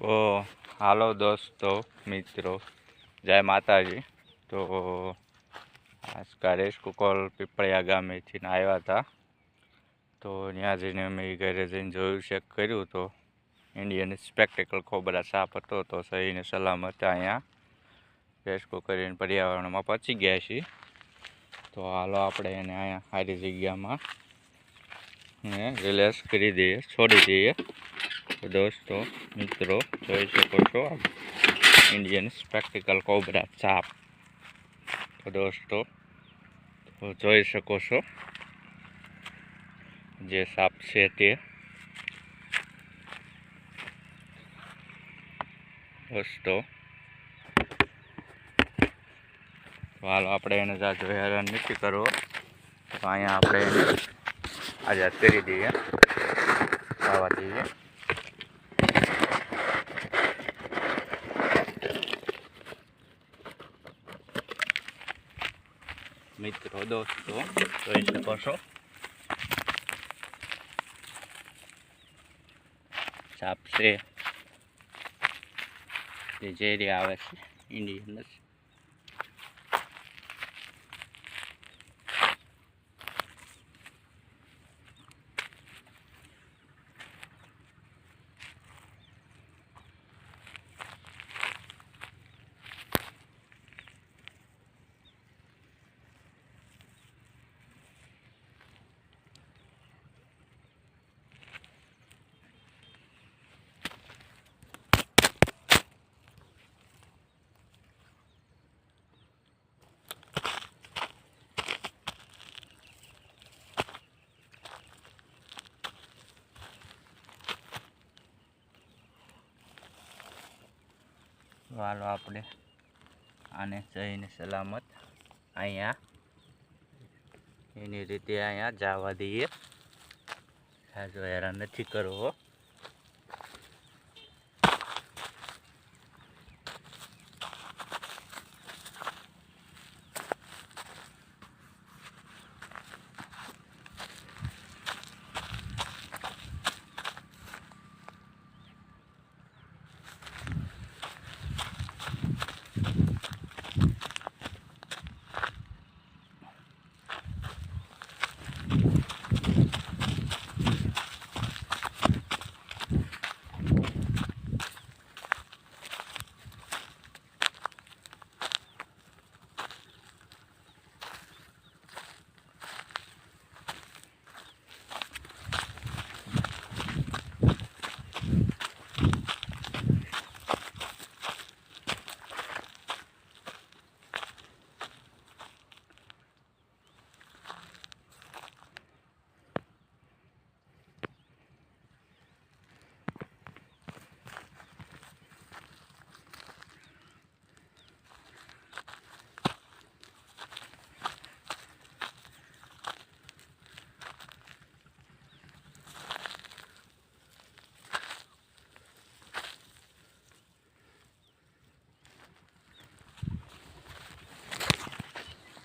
તો હાલો દોસ્તો મિત્રો, જય માતાજી। તો આજકા રેસ કુકોલ પીપળિયા ગામેથી આવ્યા હતા। તો ત્યાં જઈને અમે ઘરે જઈને જોયું, ચેક કર્યું તો ઇન્ડિયન સ્પેક્ટેકલ કોબરા સાપ હતો। તો સહીને સલામત અહીંયા રેસ્ક્યુ કરીને પર્યાવરણમાં પહોંચી ગયા છીએ। તો હાલો આપણે એને અહીંયા સારી જગ્યામાં રિલેક્સ કરી દઈએ, છોડી દઈએ। તો દોસ્તો મિત્રો, જોઈ શકો છો ઇન્ડિયન સ્પેક્ટેકલ કોબરા સાપ। તો દોસ્તો જોઈ શકો છો જે સાપ છે તે। દોસ્તો હાલો આપણે એને જાજો હેરાન નથી કરવો, તો અહીંયા આપણે એને આઝાદ કરી દઈએ, ખાવા દઈએ। મિત્રો દોસ્તો જોઈ શકો છો સાપ છે તે ઝેરી આવે છે ઇન્ડિયન। હાલો આપણે આને સહીને સલામત અહીંયા એની રીતે અહીંયા જવા દઈએ, જો હેરાન નથી કરવો।